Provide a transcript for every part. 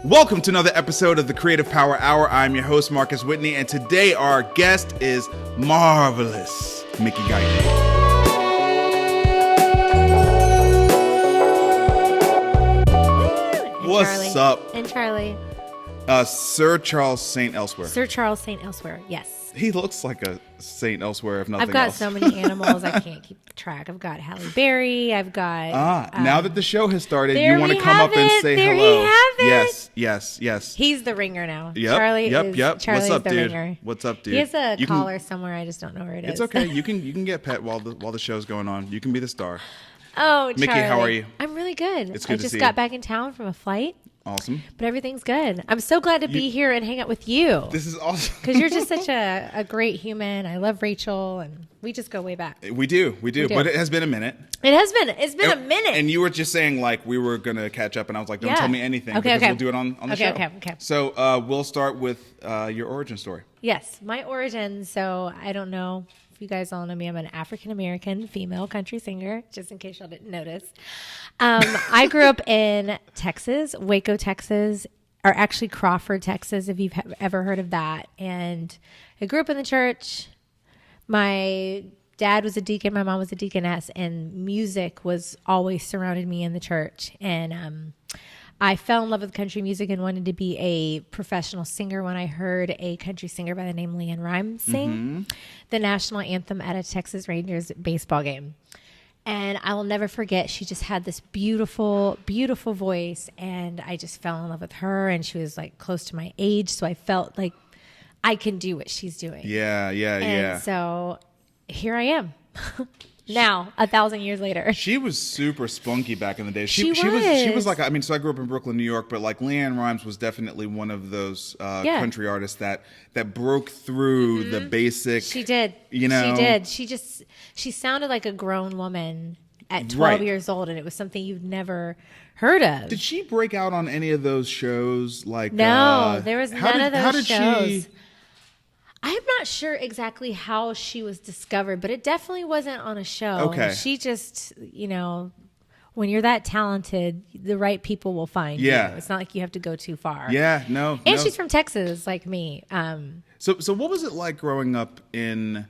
Welcome to another episode of the Creative Power Hour. I'm your host, Marcus Whitney, and today our guest is marvelous Mickey Guyton. What's up? And Charlie. Sir Charles St. Elsewhere. Sir Charles St. Elsewhere, yes. He looks like a St. Elsewhere, if nothing else. I've got so many animals, I can't keep track. I've got Halle Berry. I've got... now that the show has started, you want to come up and say there hello. We have it. Yes. He's the ringer now. Yep, Charlie is What's up, the dude? ringer. What's up, dude? He has a collar somewhere. I just don't know where it is. It's okay. You can get pet while the show's going on. You can be the star. Oh, Charlie. Mickey, how are you? I'm really good. It's good to see you. I just got back in town from a flight. Awesome. But everything's good. I'm so glad to be here and hang out with you. This is awesome. Because you're just such a great human. I love Rachel, and we just go way back. We do. But it has been a minute. It's been a minute. And you were just saying, like, we were going to catch up, and I was like, don't tell me anything. Okay. We'll do it on the show. Okay. So we'll start with your origin story. Yes, my origin. So I don't know if you guys all know me. I'm an African-American female country singer, just in case y'all didn't notice. I grew up in Texas, Waco, Texas, or actually Crawford, Texas, if you've ever heard of that. And I grew up in the church. My dad was a deacon, my mom was a deaconess, and music was always surrounded me in the church. And I fell in love with country music and wanted to be a professional singer when I heard a country singer by the name LeAnn Rimes sing the national anthem at a Texas Rangers baseball game. And I will never forget, she just had this beautiful, beautiful voice, and I just fell in love with her, and she was like close to my age, so I felt like I can do what she's doing. Yeah. And so here I am. Now, 1,000 years later. She was super spunky back in the day. She was like, I mean, so I grew up in Brooklyn, New York, but like LeAnn Rimes was definitely one of those country artists that broke through the basic. She did. You know, she did. She sounded like a grown woman at 12 years old, and it was something you've never heard of. Did she break out on any of those shows? Like, no, there was none of those how did shows. I'm not sure exactly how she was discovered, but it definitely wasn't on a show. Okay. She just, when you're that talented, the right people will find you. It's not like you have to go too far. Yeah, no. And she's from Texas, like me. So what was it like growing up in...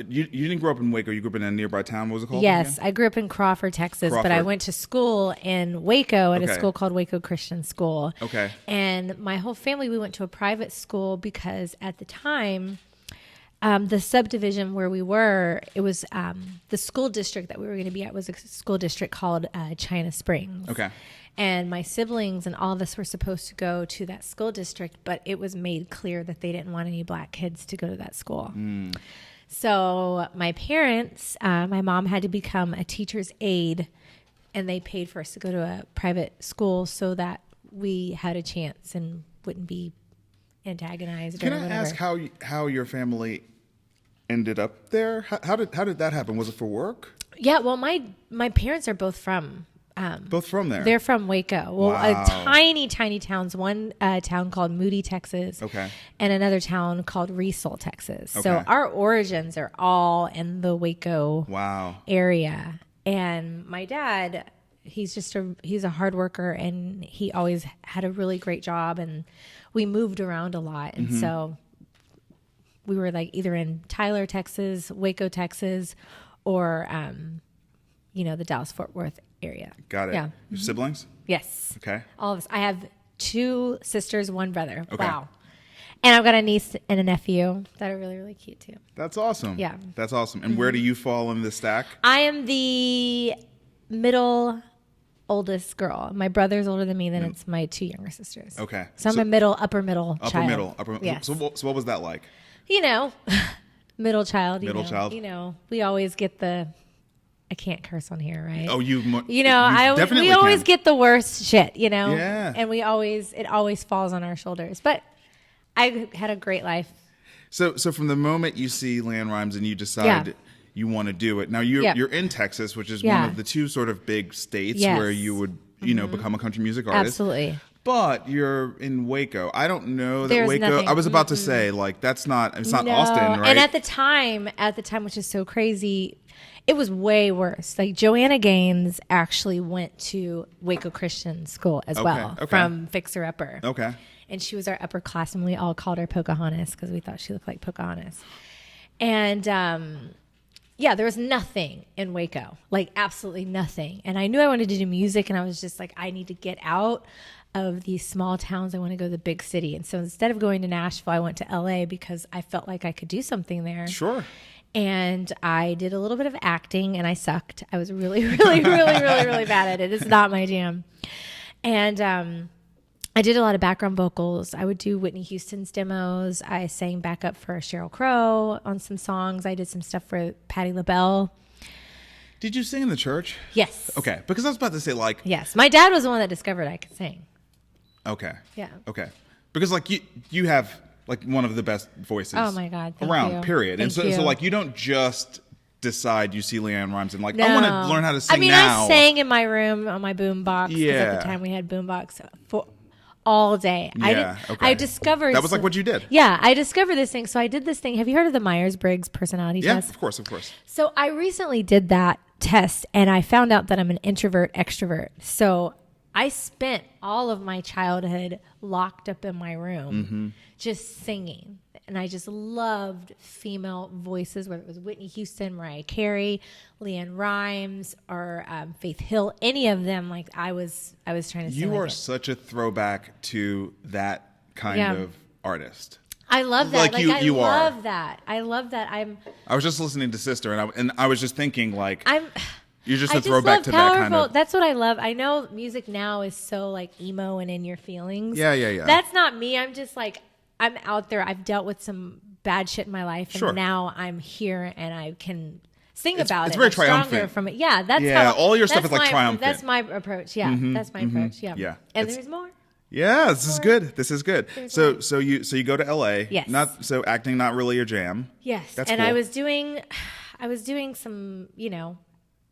you didn't grow up in Waco. You grew up in a nearby town. What was it called? Yes, I grew up in Crawford, Texas, but I went to school in Waco at a school called Waco Christian School. Okay. And my whole family, we went to a private school because at the time, the subdivision where we were, it was the school district that we were going to be at was a school district called China Springs. Okay. And my siblings and all of us were supposed to go to that school district, but it was made clear that they didn't want any black kids to go to that school. So my parents, my mom had to become a teacher's aide, and they paid for us to go to a private school so that we had a chance and wouldn't be antagonized. Can I ask how your family ended up there? How did that happen? Was it for work? Yeah, well, my parents are both from there. They're from Waco. Well, Wow. tiny towns. One town called Moody, Texas. Okay. And another town called Riesel, Texas. Okay. So our origins are all in the Waco area. And my dad, he's a hard worker, and he always had a really great job, and we moved around a lot. And so we were like either in Tyler, Texas, Waco, Texas, or the Dallas-Fort Worth area. Got it. Yeah. Your siblings? Yes. Okay. All of us. I have 2 sisters, 1 brother. Okay. Wow. And I've got a niece and a nephew that are really, really cute too. That's awesome. Yeah. That's awesome. And where do you fall in the stack? I am the middle oldest girl. My brother's older than me, then it's my 2 younger sisters. Okay. So I'm a upper middle child. Yes. So what was that like? Middle child. Middle child. We always get I can't curse on here, right? Oh, we we always get the worst shit, Yeah. And it always falls on our shoulders. But I had a great life. So from the moment you see LeAnn Rimes and you decide you want to do it. Now you're in Texas, which is one of the 2 sort of big states where you would, become a country music artist. Absolutely. But you're in Waco. I don't know that There's Waco. nothing. I was about to say, like, it's not No. Austin, right? And at the time, which is so crazy, It was way worse. Like Joanna Gaines actually went to Waco Christian School as well from Fixer Upper. Okay. And she was our upperclassman. We all called her Pocahontas because we thought she looked like Pocahontas. And yeah, there was nothing in Waco, like absolutely nothing. And I knew I wanted to do music, and I was just like, I need to get out of these small towns. I want to go to the big city. And so instead of going to Nashville, I went to LA because I felt like I could do something there. Sure. And I did a little bit of acting, and I sucked. I was really, really, really, really, really bad at it. It's not my jam. And I did a lot of background vocals. I would do Whitney Houston's demos. I sang backup for Sheryl Crow on some songs. I did some stuff for Patti LaBelle. Did you sing in the church? Yes. Okay. Because I was about to say, like... Yes. My dad was the one that discovered I could sing. Okay. Yeah. Okay. Because, like, you have, like, one of the best voices oh my God, thank around, you. period. Thank and you. so, like, you don't just decide you see Leanne Rhymes and, like, no. I want to learn how to sing now. I sang in my room on my boombox. Yeah. At the time we had boombox for all day. Yeah, I discovered... That was like what you did. Yeah, I discovered this thing. So I did this thing. Have you heard of the Myers-Briggs Personality test? Yeah, of course. So I recently did that test, and I found out that I'm an introvert extrovert. So I spent all of my childhood locked up in my room just singing. And I just loved female voices, whether it was Whitney Houston, Mariah Carey, Leanne Rhymes, or Faith Hill, any of them. Like I was trying to sing. You like are it. such a throwback to that kind of artist. I love that. Like I you love are. that. I love that. I was just listening to Sister, and I was just thinking, like, you're just I a throwback love to powerful. that kind of. That's what I love. I know music now is so like emo and in your feelings. Yeah. That's not me. I'm just like, I'm out there. I've dealt with some bad shit in my life, and now I'm here and I can sing about it. It's very I'm stronger triumphant. from it. Yeah, that's how. All your stuff is like triumphant. That's my approach. Yeah, that's my approach. Yeah. Yeah. And there's more. Yeah, this is good. This is good. So you go to LA. Yes. Acting not really your jam. Yes. That's and cool. I was doing some,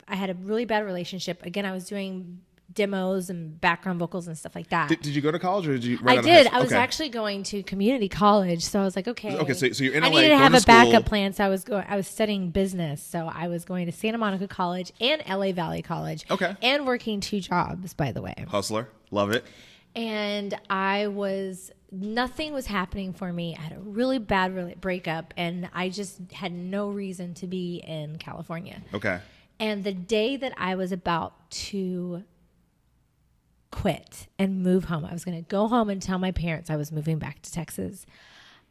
I had a really bad relationship. Again, I was doing demos and background vocals and stuff like that. Did you go to college or did you? I did. I was actually going to community college, so I was like, okay. Okay, so you're in LA. I needed to have a backup plan, so I was studying business, so I was going to Santa Monica College and LA Valley College. Okay. And working 2 jobs, by the way. Hustler, love it. And nothing was happening for me. I had a really bad breakup, and I just had no reason to be in California. Okay. And the day that I was about to quit and move home, I was going to go home and tell my parents I was moving back to Texas.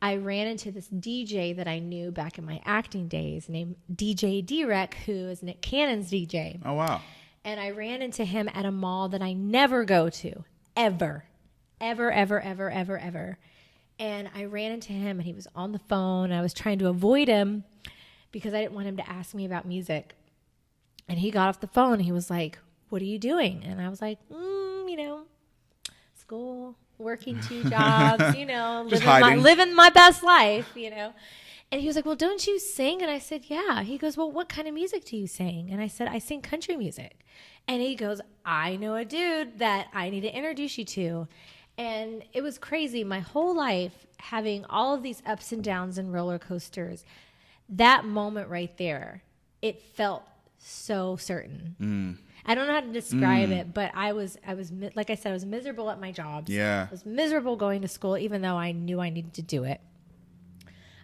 I ran into this DJ that I knew back in my acting days named DJ D-Rec, who is Nick Cannon's DJ. Oh, wow. And I ran into him at a mall that I never go to, ever. And I ran into him, and he was on the phone. I was trying to avoid him because I didn't want him to ask me about music. And he got off the phone, and he was like, "What are you doing?" And I was like, school, working 2 jobs, living my best life, And he was like, "Well, don't you sing?" And I said, "Yeah." He goes, "Well, what kind of music do you sing?" And I said, "I sing country music." And he goes, "I know a dude that I need to introduce you to." And it was crazy. My whole life, having all of these ups and downs and roller coasters, that moment right there, it felt so certain. I don't know how to describe it, but I was like I said, I was miserable at my jobs. Yeah. I was miserable going to school, even though I knew I needed to do it.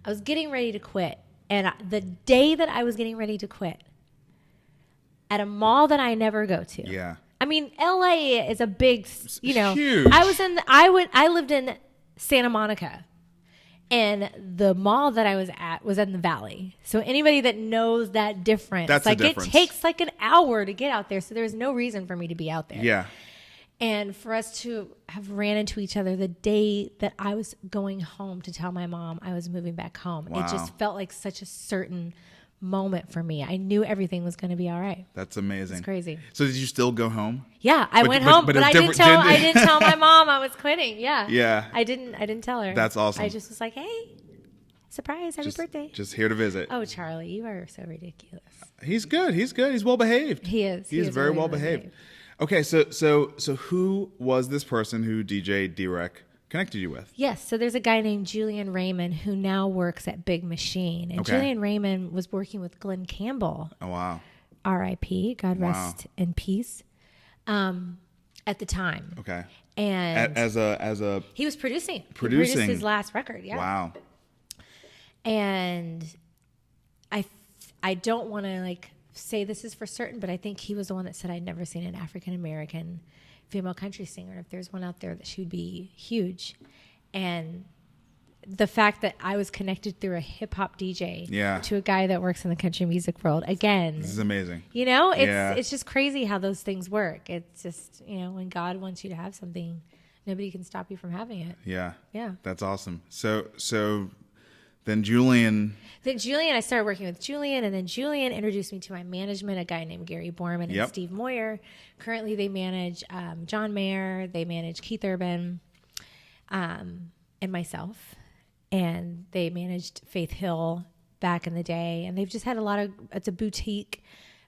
I was getting ready to quit. And the day that I was getting ready to quit, at a mall that I never go to. Yeah. I mean, LA is a big, Huge. I lived in Santa Monica. And the mall that I was at was in the Valley. So anybody that knows that difference, That's like the difference. It takes like an hour to get out there. So there's no reason for me to be out there. Yeah. And for us to have ran into each other the day that I was going home to tell my mom I was moving back home, Wow. it just felt like such a certain moment for me. I knew everything was going to be all right. That's amazing. It's crazy. So did you still go home? Yeah, I went home, but I didn't tell my mom I was quitting. Yeah. Yeah. I didn't tell her. That's awesome. I just was like, "Hey, surprise, happy birthday." Just here to visit. Oh, Charlie, you are so ridiculous. He's good. He's well behaved. He is. He is very really well behaved. Okay, so who was this person who DJ D-Rec connected you with? Yes. So there's a guy named Julian Raymond who now works at Big Machine. And Julian Raymond was working with Glenn Campbell. Oh, wow. R.I.P. God rest in peace. At the time. Okay. And as a he was producing. He produced his last record. Yeah. Wow. And I don't want to like say this is for certain, but I think he was the one that said I'd never seen an African American female country singer. If there's one out there, that she would be huge. And the fact that I was connected through a hip hop DJ to a guy that works in the country music world, again, this is amazing. You know, it's just crazy how those things work. It's just, you know, when God wants you to have something, nobody can stop you from having it. Yeah. Yeah. That's awesome. So then Julian, I started working with Julian, and then Julian introduced me to my management, a guy named Gary Borman and Steve Moyer. Currently, they manage John Mayer, they manage Keith Urban, and myself, and they managed Faith Hill back in the day. And they've just had it's a boutique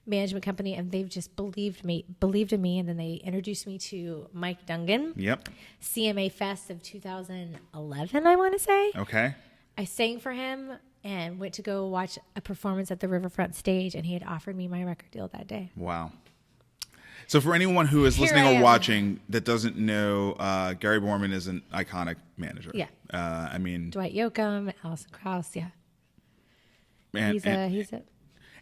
management company, and they've just believed in me. And then they introduced me to Mike Dungan. Yep. CMA Fest of 2011, I want to say. Okay. I sang for him and went to go watch a performance at the Riverfront stage, and he had offered me my record deal that day. Wow. So for anyone who is listening or watching that doesn't know, Gary Borman is an iconic manager. Yeah. I mean, Dwight Yoakam, Alison Krauss. Yeah. He's a he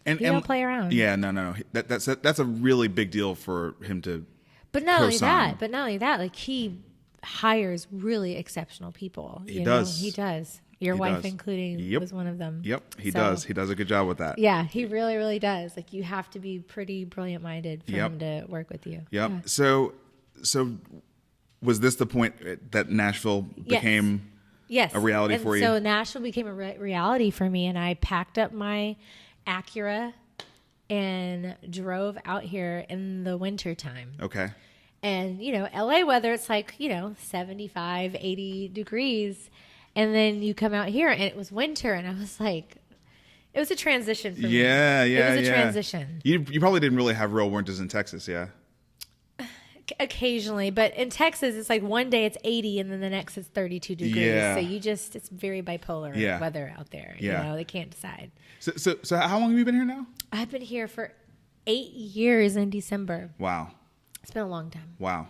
don't play around. Yeah, no. That's a really big deal for him to. But not only that, like he hires really exceptional people. He does. He does. Your wife including was one of them. Yep, he does. He does a good job with that. Yeah, he really, really does. Like you have to be pretty brilliant-minded for him to work with you. Yep. Yeah. So was this the point that Nashville became a reality for you? So Nashville became a reality for me, and I packed up my Acura and drove out here in the winter time. Okay. And, you know, LA weather, it's like, you know, 75, 80 degrees. And then you come out here and it was winter, and I was like, it was a transition for me. It was a transition. You probably didn't really have real winters in Texas, yeah? Occasionally, but in Texas, it's like one day it's 80 and then the next it's 32 degrees. Yeah. So it's very bipolar weather out there. Yeah. You know, they can't decide. So how long have you been here now? I've been here for 8 years in December. Wow. It's been a long time. Wow.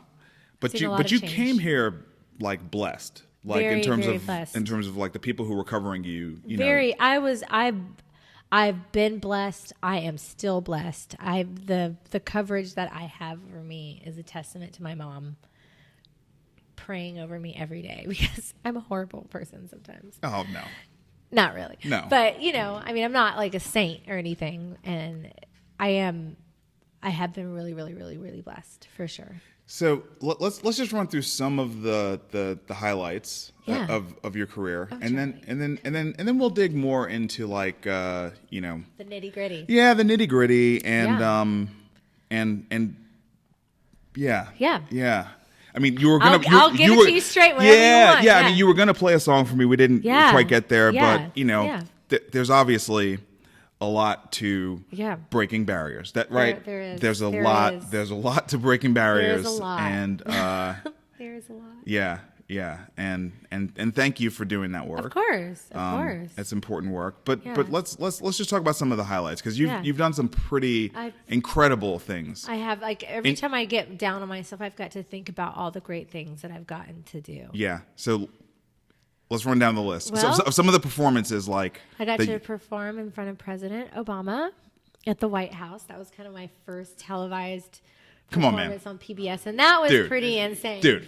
But you came here like blessed. Like very, in terms very of blessed. In terms of like the people who were covering you know. I've been blessed. I am still blessed. The coverage that I have over me is a testament to my mom praying over me every day, because I'm a horrible person sometimes. Oh no. Not really. No. But, you know, I mean, I'm not like a saint or anything, and I have been really, really, really, really blessed for sure. So let's just run through some of the highlights of your career, and then we'll dig more into like you know, the nitty gritty. Yeah, the nitty gritty, and yeah. I mean, you were gonna. I'll give it to you straight whenever you want. Yeah. I mean, you were gonna play a song for me. We didn't quite get there, but you know, there's obviously a lot to breaking barriers. That right? There is. There's a lot. There's a lot to breaking barriers. There's a lot. And there is a lot. Yeah. And thank you for doing that work. Of course. It's important work. But let's just talk about some of the highlights, because you've done some pretty incredible things. I have, like, every time I get down on myself, I've got to think about all the great things that I've gotten to do. Yeah. So let's run down the list. Well, so some of the performances, like I got to perform in front of President Obama at the White House. That was kind of my first televised performance on PBS, and that was pretty insane. Dude,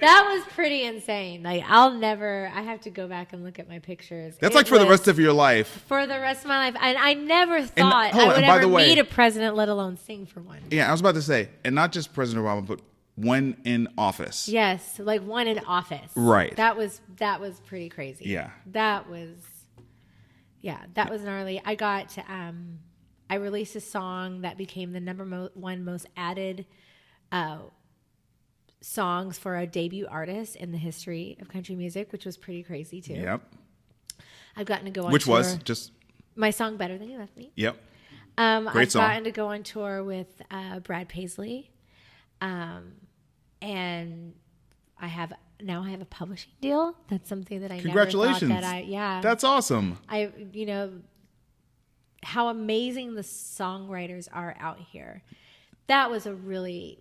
that was pretty insane. Like, I have to go back and look at my pictures. That's like for the rest of your life. For the rest of my life. And I never thought I would ever meet a president, let alone sing for one. Yeah, I was about to say, and not just President Obama, but when in office. Yes, like one in office. Right. That was pretty crazy. Yeah. That was gnarly. I got to, I released a song that became the number one most added songs for a debut artist in the history of country music, which was pretty crazy too. Yep. I've gotten to go on Which tour. was just my song "Better Than You Left Me." Yep. I've gotten to go on tour with Brad Paisley, and I have now I have a publishing deal. That's something that I Congratulations. never thought that That's awesome. How amazing the songwriters are out here. That was it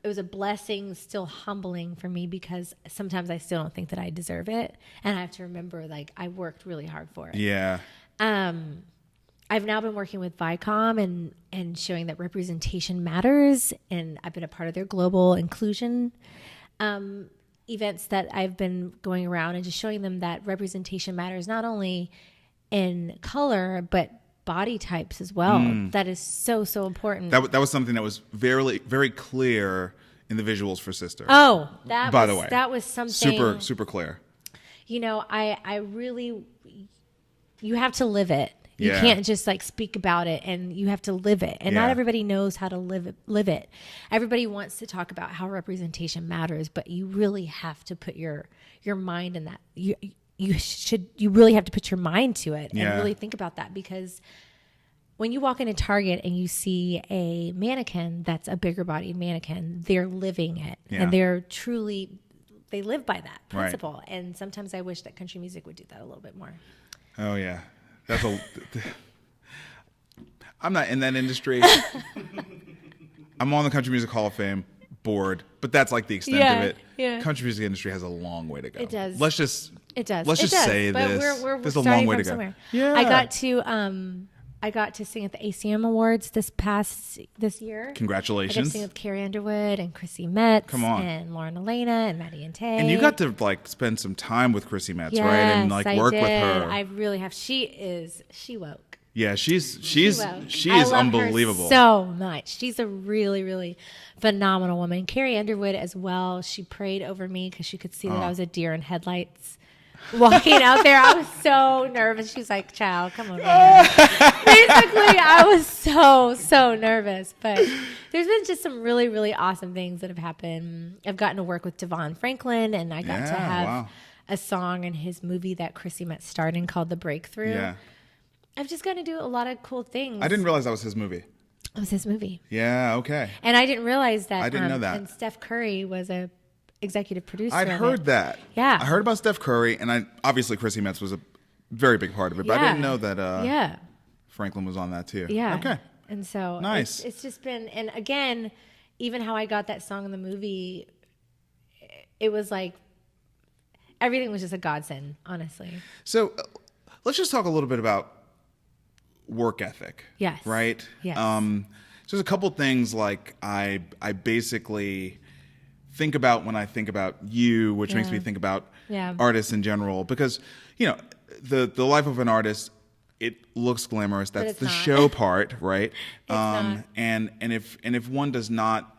was a blessing, still humbling for me, because sometimes I still don't think that I deserve it. And I have to remember, like, I worked really hard for it. Yeah. I've now been working with Viacom and showing that representation matters. And I've been a part of their global inclusion events that I've been going around and just showing them that representation matters, not only in color, but body types as well. That is so, so important. That was something that was very, very clear in the visuals for Sister. Oh, by the way, that was something super, super clear. I really, you have to live it. You can't just like speak about it, and you have to live it. And not everybody knows how to live it. Everybody wants to talk about how representation matters, but you really have to put your mind in that. You really have to put your mind to it and really think about that, because when you walk into Target and you see a mannequin that's a bigger bodied mannequin, they're living it, and they live by that principle. Right. And sometimes I wish that country music would do that a little bit more. Oh yeah. I'm not in that industry. I'm on the Country Music Hall of Fame board, but that's like the extent of it. Yeah. Country music industry has a long way to go. It does. Let's just say but this. We're There's a long way to go. Somewhere. Yeah. I got to sing at the ACM Awards this year. Congratulations. I got to sing with Carrie Underwood and Chrissy Metz. Come on. And Lauren Elena and Maddie and Tay. And you got to like spend some time with Chrissy Metz, right? And like work with her. I really have. She woke. Yeah, she is unbelievable. Her so much. She's a really, really phenomenal woman. Carrie Underwood as well. She prayed over me because she could see that I was a deer in headlights. Walking out there, I was so nervous. She's like, "Child, come on." Basically, I was so nervous. But there's been just some really, really awesome things that have happened. I've gotten to work with Devon Franklin, and I got to have a song in his movie that Chrissy Metz starred in called The Breakthrough. Yeah. I've just got to do a lot of cool things. I didn't realize that was his movie. It was his movie. Yeah, okay. And I didn't realize that. I didn't know that. And Steph Curry was a executive producer. I'd heard that. Yeah. I heard about Steph Curry, and obviously Chrissy Metz was a very big part of it, but I didn't know that Franklin was on that too. Yeah. Okay. And so nice. It's just been, and again, even how I got that song in the movie, it was like everything was just a godsend, honestly. So let's just talk a little bit about work ethic. Yes. Right? Yes. So there's a couple things like I basically think about when I think about you, which makes me think about artists in general, because the life of an artist, it looks glamorous. That's the show part, right? And if one does not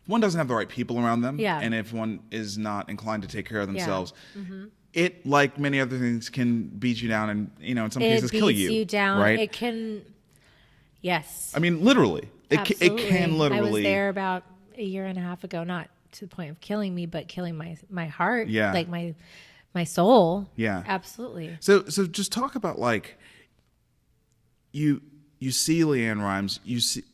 one doesn't have the right people around them, and if one is not inclined to take care of themselves, it, like many other things, can beat you down and, in some cases kill you. It beats you down. Right? It can, yes. I mean, literally. It can literally. I was there about a year and a half ago, not to the point of killing me, but killing my heart. Yeah. Like my soul. Yeah. Absolutely. So just talk about, like, you see LeAnn Rimes, you see,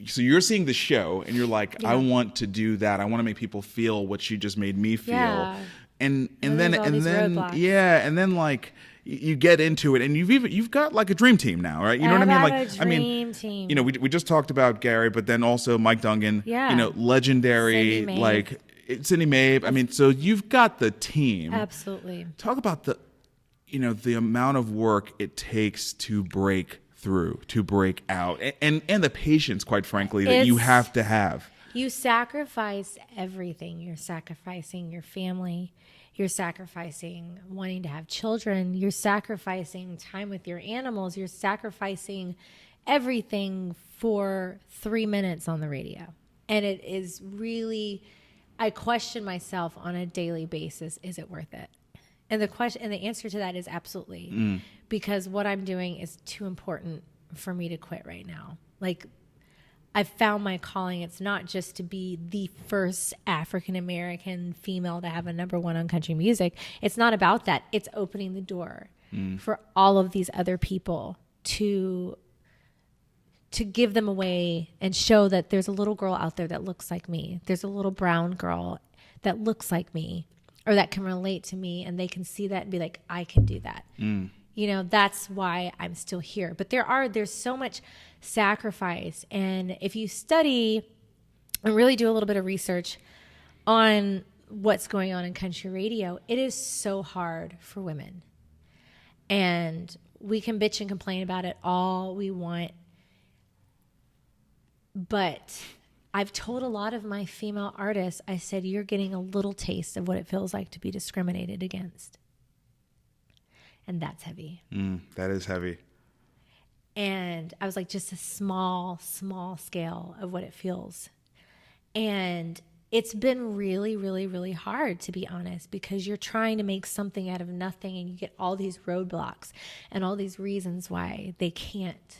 so you're seeing the show and you're like, I want to do that. I want to make people feel what you just made me feel. Yeah. And then like you get into it, and you've got like a dream team now, right? You know what I mean? Like, a dream team. We just talked about Gary, but then also Mike Dungan. Yeah. Legendary, like Cindy Mabe. I mean, so you've got the team. Absolutely. Talk about the amount of work it takes to break through, to break out, and the patience, quite frankly, that you have to have. You sacrifice everything. You're sacrificing your family. You're sacrificing wanting to have children. You're sacrificing time with your animals. You're sacrificing everything for 3 minutes on the radio. And it is really, I question myself on a daily basis, is it worth it? And the answer to that is absolutely. Because what I'm doing is too important for me to quit right now. Like, I've found my calling. It's not just to be the first African-American female to have a #1 on country music. It's not about that. It's opening the door for all of these other people to give them away and show that there's a little girl out there that looks like me. There's a little brown girl that looks like me or that can relate to me, and they can see that and be like, I can do that. You know, that's why I'm still here. But there's so much sacrifice. And if you study and really do a little bit of research on what's going on in country radio, it is so hard for women. And we can bitch and complain about it all we want. But I've told a lot of my female artists, I said, you're getting a little taste of what it feels like to be discriminated against. And that's heavy. That is heavy. And I was like, just a small scale of what it feels. And it's been really, really, really hard, to be honest, because you're trying to make something out of nothing and you get all these roadblocks and all these reasons why they can't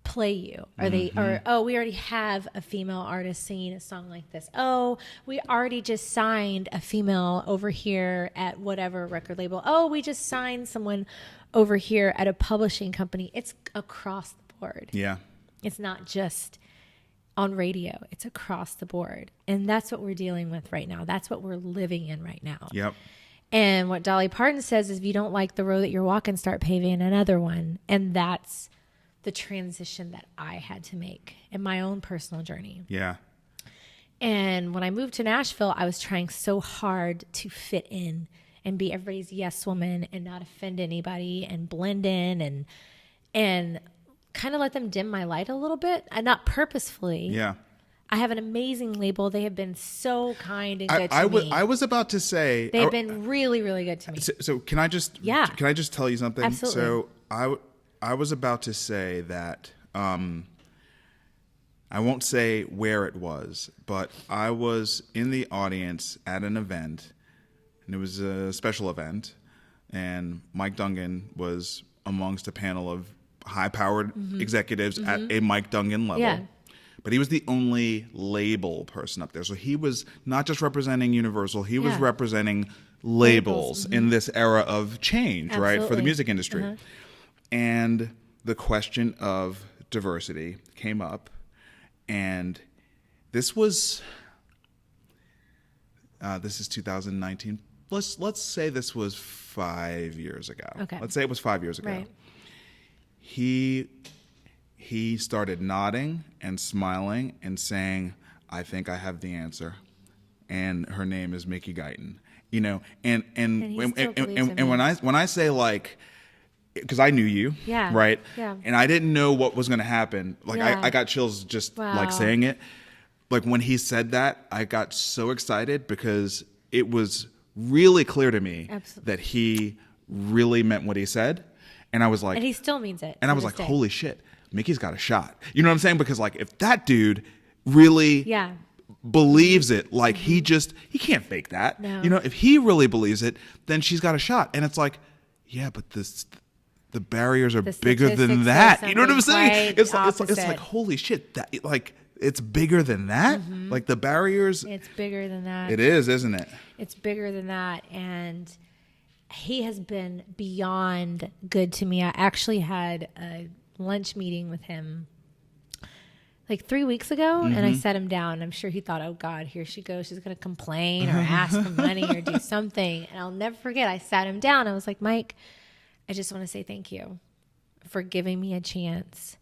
play you, or we already have a female artist singing a song like this. Oh, we already just signed a female over here at whatever record label. Oh, we just signed someone over here at a publishing company. It's across the board. Yeah. It's not just on radio. It's across the board. And that's what we're dealing with right now. That's what we're living in right now. Yep. And what Dolly Parton says is, if you don't like the road that you're walking, start paving another one. And that's the transition that I had to make in my own personal journey. Yeah. And when I moved to Nashville, I was trying so hard to fit in and be everybody's yes woman and not offend anybody and blend in and kind of let them dim my light a little bit, and not purposefully. Yeah. I have an amazing label. They have been so kind and good to me. I was about to say, they've been really, really good to me. So can I just tell you something? Absolutely. So I was about to say that I won't say where it was, but I was in the audience at an event, and it was a special event, and Mike Dungan was amongst a panel of high-powered executives at a Mike Dungan level. Yeah. But he was the only label person up there. So he was not just representing Universal, he was representing labels in this era of change, right, for the music industry. And the question of diversity came up, and this is 2019. Let's say this was 5 years ago. Okay. Let's say it was 5 years ago. Right. He started nodding and smiling and saying, "I think I have the answer," and her name is Mickey Guyton. You know, and when I say, like, because I knew you, right? Yeah. And I didn't know what was going to happen. Like, I got chills just like saying it. Like, when he said that, I got so excited because it was really clear to me that he really meant what he said. And I was like, and he still means it. And I was like, holy shit, Mickey's got a shot. You know what I'm saying? Because, like, if that dude really believes it, like, he can't fake that. No. You know, if he really believes it, then she's got a shot. And it's like, yeah, but the barriers are bigger than that. You know what I'm saying? It's like, holy shit, that, like, it's bigger than that. Like, the barriers. It's bigger than that. It is, isn't it? It's bigger than that. And he has been beyond good to me. I actually had a lunch meeting with him like 3 weeks ago, and I sat him down. I'm sure he thought, oh God, here she goes. She's going to complain or ask for money or do something. And I'll never forget, I sat him down. I was like, Mike, I just want to say thank you for giving me a chance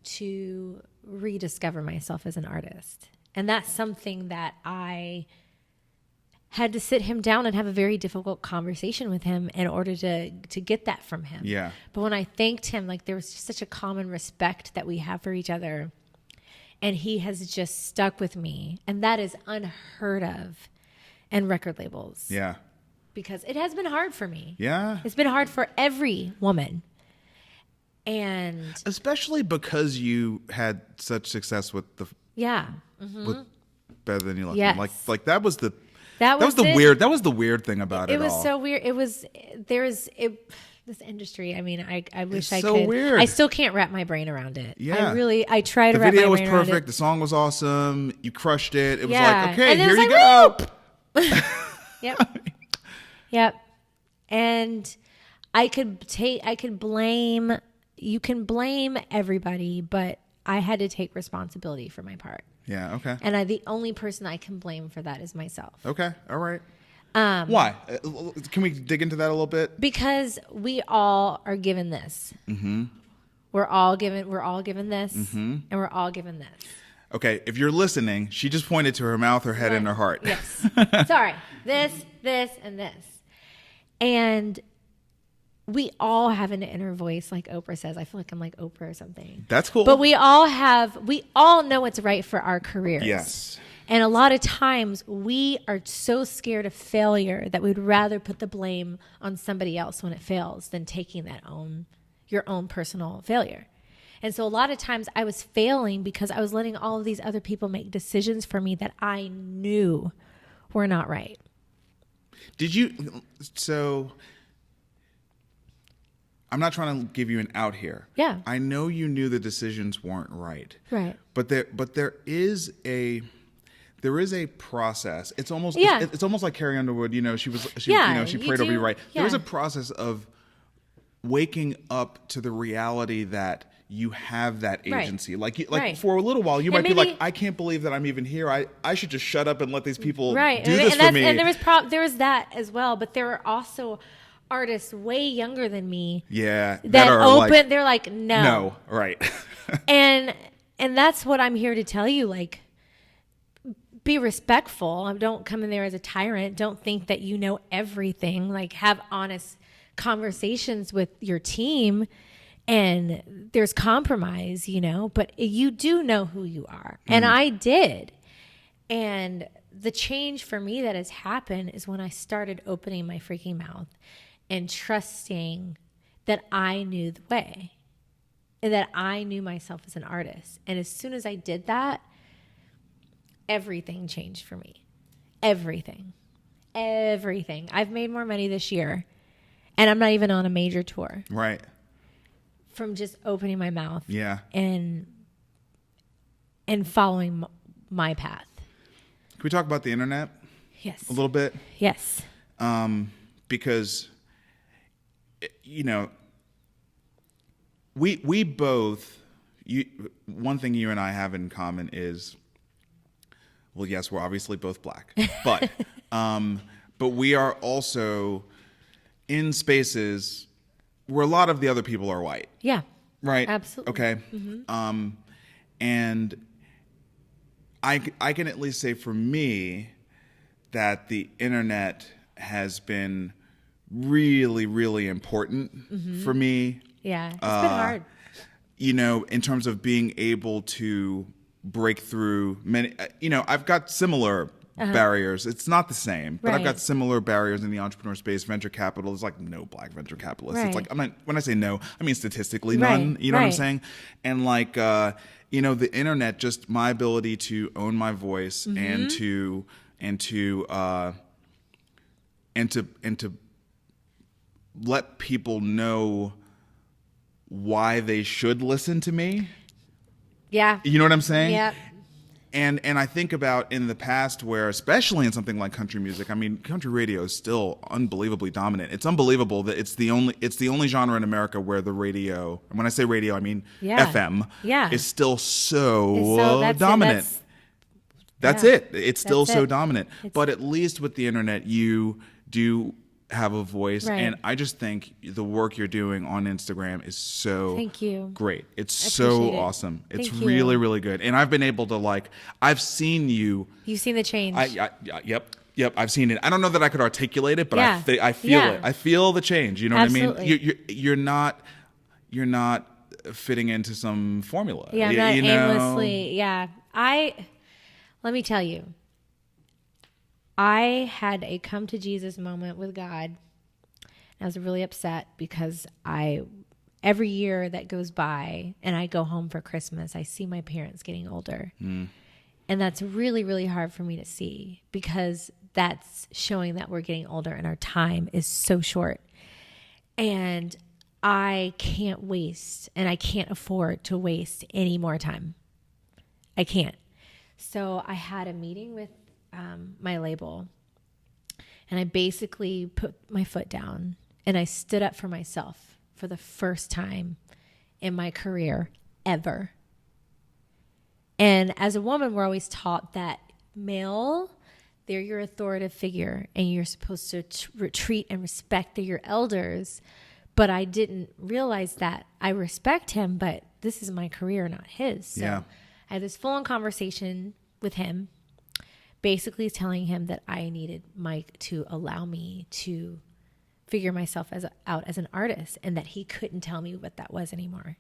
to rediscover myself as an artist. And that's something that I had to sit him down and have a very difficult conversation with him in order to get that from him. Yeah. But when I thanked him, like, there was just such a common respect that we have for each other. And he has just stuck with me. And that is unheard of in record labels. Yeah. Because it has been hard for me. Yeah. It's been hard for every woman. And especially because you had such success with the with Better Than You Left Me. Like that was the weird thing about it. It was all. so weird. It was this industry. I mean, I wish I so could. Weird. I still can't wrap my brain around it. Yeah. I try to wrap my brain around it. The video was perfect. The song was awesome. You crushed it. It was like, okay, and here you go. Yep. Yep. And you can blame everybody, but I had to take responsibility for my part. Yeah. Okay. And the only person I can blame for that is myself. Okay. All right. Why? Can we dig into that a little bit? Because we all are given this. Mm-hmm. We're all given this, and we're all given this. Okay, if you're listening, she just pointed to her mouth, her head, and her heart. Yes. Sorry. This, and this. And we all have an inner voice, like Oprah says. I feel like I'm like Oprah or something. That's cool. But we all know what's right for our careers. Yes. And a lot of times we are so scared of failure that we'd rather put the blame on somebody else when it fails than taking your own personal failure. And so a lot of times I was failing because I was letting all of these other people make decisions for me that I knew were not right. So I'm not trying to give you an out here. Yeah. I know you knew the decisions weren't right. Right. But there is a process. It's almost like Carrie Underwood, she prayed over you, right? Yeah. There is a process of waking up to the reality that you have that agency. Right. For a little while, you might be like, I can't believe that I'm even here. I should just shut up and let these people do this for me. And there was that as well. But there were also artists way younger than me. Yeah. They're like, no. No. Right. and that's what I'm here to tell you. Like, be respectful. Don't come in there as a tyrant. Don't think that you know everything. Like, have honest conversations with your team. And there's compromise, but you do know who you are. And I did. And the change for me that has happened is when I started opening my freaking mouth and trusting that I knew the way and that I knew myself as an artist. And as soon as I did that, everything changed for me. Everything. I've made more money this year, and I'm not even on a major tour. Right. From just opening my mouth. Yeah. And following my path. Can we talk about the internet? Yes. A little bit? Yes. Because, we both, one thing you and I have in common is, well, yes, we're obviously both black, but we are also in spaces where a lot of the other people are white. Yeah. Right? Absolutely. Okay. Mm-hmm. And I can at least say for me that the internet has been really, really important for me. Yeah. It's been hard. In terms of being able to break through many, I've got similar barriers. It's not the same, but I've got similar barriers in the entrepreneur space. Venture capital is like no black venture capitalists. Right. It's like, when I say no, I mean statistically none. You know what I'm saying? And like, the internet, just my ability to own my voice and to let people know why they should listen to me. Yeah. You know what I'm saying? Yeah. And I think about in the past where, especially in something like country music, I mean, country radio is still unbelievably dominant. It's unbelievable that it's the only genre in America where the radio, and when I say radio, I mean FM, is still so dominant. That's it. It's still so dominant. But at least with the internet, you do have a voice. Right. And I just think the work you're doing on Instagram is so great. It's so awesome. It's really, really good. And I've been able to I've seen you. You've seen the change. Yep. I've seen it. I don't know that I could articulate it, but I feel it. I feel the change. You know what I mean? You're not fitting into some formula. Yeah, not aimlessly. Yeah. Let me tell you. I had a come to Jesus moment with God. I was really upset because every year that goes by and I go home for Christmas, I see my parents getting older. And that's really, really hard for me to see because that's showing that we're getting older and our time is so short. And I can't waste and I can't afford to waste any more time. I can't. So I had a meeting with my label, and I basically put my foot down and I stood up for myself for the first time in my career ever. And as a woman, we're always taught that male, they're your authoritative figure and you're supposed to treat and respect your elders. But I didn't realize that I respect him, but this is my career, not his. So I had this full-on conversation with him, basically telling him that I needed Mike to allow me to figure myself out as an artist, and that he couldn't tell me what that was anymore.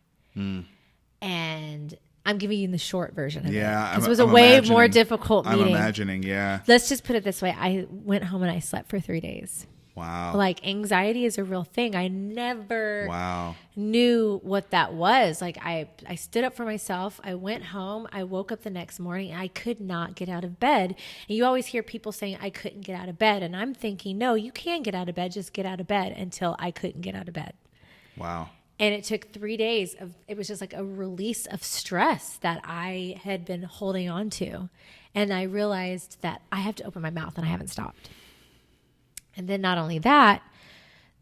And I'm giving you the short version of it. Because it was a way more difficult meeting. I'm imagining, yeah. Let's just put it this way. I went home and I slept for 3 days. Wow. Like, anxiety is a real thing. I never knew what that was. Like, I stood up for myself. I went home. I woke up the next morning. I could not get out of bed. And you always hear people saying, I couldn't get out of bed. And I'm thinking, no, you can get out of bed. Just get out of bed. Until I couldn't get out of bed. Wow. And it took 3 days it was just like a release of stress that I had been holding on to. And I realized that I have to open my mouth, and I haven't stopped. And then not only that,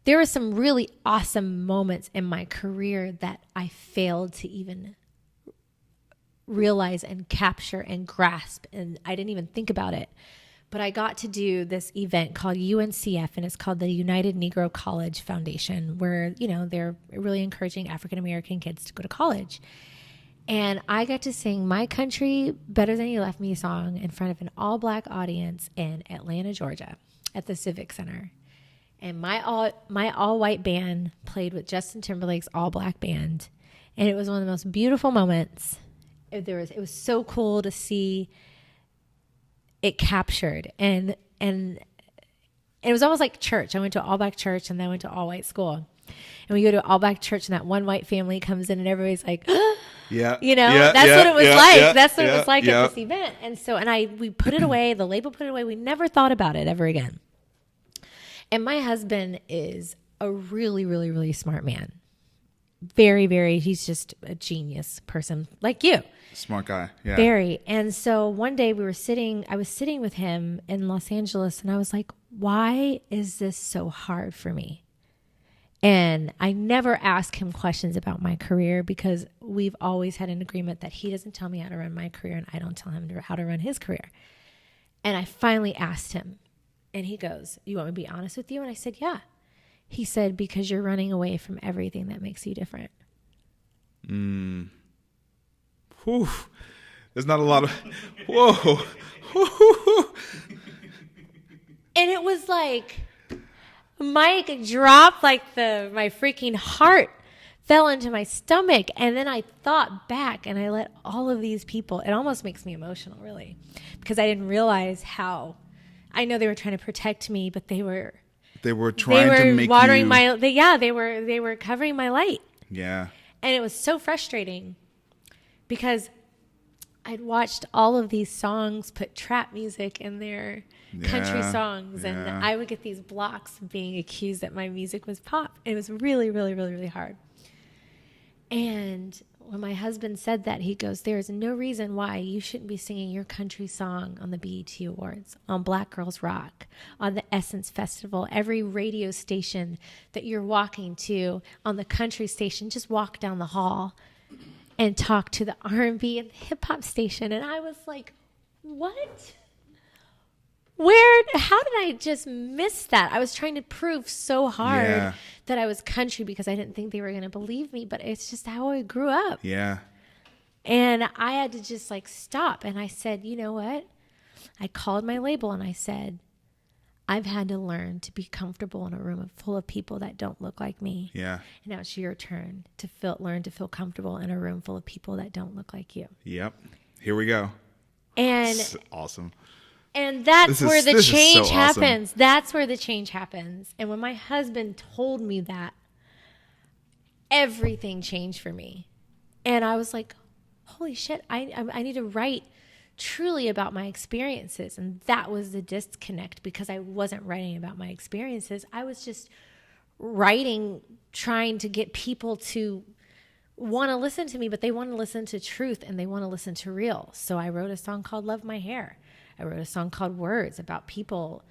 there were some really awesome moments in my career that I failed to even realize and capture and grasp. And I didn't even think about it. But I got to do this event called UNCF, and it's called the United Negro College Foundation, where, they're really encouraging African-American kids to go to college. And I got to sing My Country Better Than You Left Me song in front of an all-black audience in Atlanta, Georgia, at the Civic Center. And my all-white band played with Justin Timberlake's all-black band. And it was one of the most beautiful moments. It was so cool to see it captured. And it was almost like church. I went to all-black church, and then I went to all-white school. And we go to all-black church, and that one white family comes in, and everybody's like, that's what it was like. That's what it was like at this event. And so, we put it away. The label put it away. We never thought about it ever again. And my husband is a really, really, really smart man. Very, very, he's just a genius person like you. Smart guy. Yeah. Very. And so one day I was sitting with him in Los Angeles, and I was like, why is this so hard for me? And I never ask him questions about my career, because we've always had an agreement that he doesn't tell me how to run my career, and I don't tell him how to run his career. And I finally asked him, and he goes, you want me to be honest with you? And I said, yeah. He said, because you're running away from everything that makes you different. Whew. There's not a lot of, whoa. And it was like, Mike dropped, like my freaking heart fell into my stomach. And then I thought back, and I let all of these people, it almost makes me emotional, really, because I didn't realize how, I know they were trying to protect me, but they were trying to make watering you... they were covering my light. Yeah. And it was so frustrating, because I'd watched all of these songs put trap music in their country songs, and I would get these blocks of being accused that my music was pop. It was really, really, really, really hard. And when my husband said that, he goes, there is no reason why you shouldn't be singing your country song on the BET Awards, on Black Girls Rock, on the Essence Festival, every radio station that you're walking to, on the country station. Just walk down the hall and talk to the R&B and the hip hop station. And I was like, what? How did I just miss that? I was trying to prove so hard that I was country, because I didn't think they were going to believe me, but it's just how I grew up. Yeah. And I had to just stop. And I said, you know what? I called my label and I said, I've had to learn to be comfortable in a room full of people that don't look like me. Yeah. And now it's your turn to learn to feel comfortable in a room full of people that don't look like you. Yep. Here we go. And that's awesome. And that's where the change happens. Awesome. That's where the change happens. And when my husband told me that, everything changed for me. And I was like, holy shit, I need to write truly about my experiences. And that was the disconnect, because I wasn't writing about my experiences. I was just writing, trying to get people to want to listen to me, but they want to listen to truth, and they want to listen to real. So I wrote a song called Love My Hair. I wrote a song called Words, about people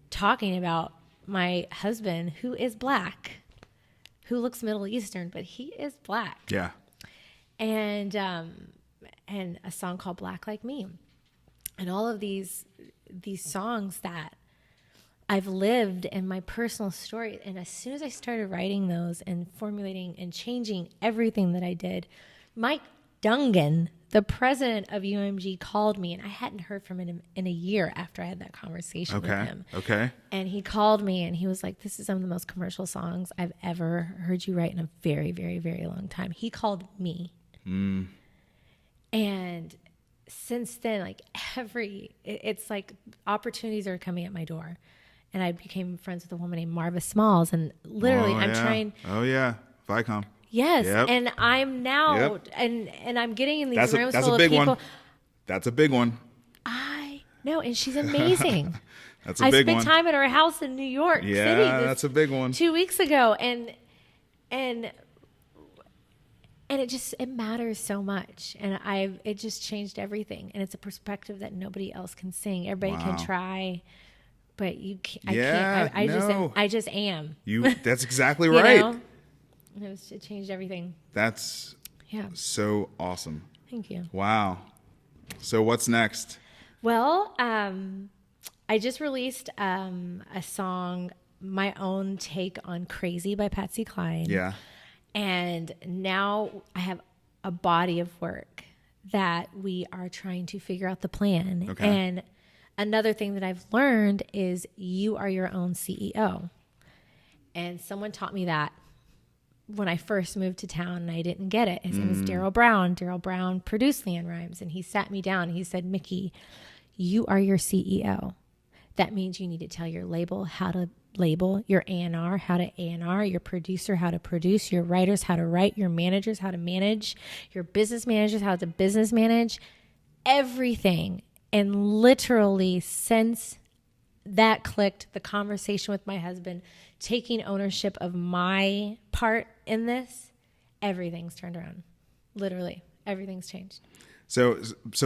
talking about my husband, who is black, who looks Middle Eastern, but he is black. Yeah. And and a song called Black Like Me. And all of these songs that I've lived in my personal story. And as soon as I started writing those and formulating and changing everything that I did, Mike Dungan, the president of UMG, called me, and I hadn't heard from him in a year after I had that conversation with him. Okay. And he called me and he was like, this is some of the most commercial songs I've ever heard you write in a very, very, very long time. He called me. And since then, like it's like opportunities are coming at my door. And I became friends with a woman named Marva Smalls, and literally trying. Oh yeah, Viacom. Yes, yep. And I'm now, and I'm getting in these rooms that's full a big of people. One. That's a big one. I know, and she's amazing. That's a big one. I spent time at her house in New York City. That's a big one. 2 weeks ago, and it matters so much, and it just changed everything, and it's a perspective that nobody else can sing. Everybody can try. But you can't. I just am. That's exactly right. You know? It changed everything. That's so awesome. Thank you. Wow. So what's next? Well, I just released a song, my own take on "Crazy" by Patsy Cline. Yeah. And now I have a body of work that we are trying to figure out the plan. Okay. And another thing that I've learned is you are your own CEO. And someone taught me that when I first moved to town, and I didn't get it. His name was Daryl Brown. Daryl Brown produced LeAnn Rimes, and he sat me down. He said, Mickey, you are your CEO. That means you need to tell your label how to label, your A&R how to A&R, your producer how to produce, your writers how to write, your managers how to manage, your business managers how to business manage, everything. And literally, since that clicked, the conversation with my husband, taking ownership of my part in this, everything's turned around. Literally, everything's changed. So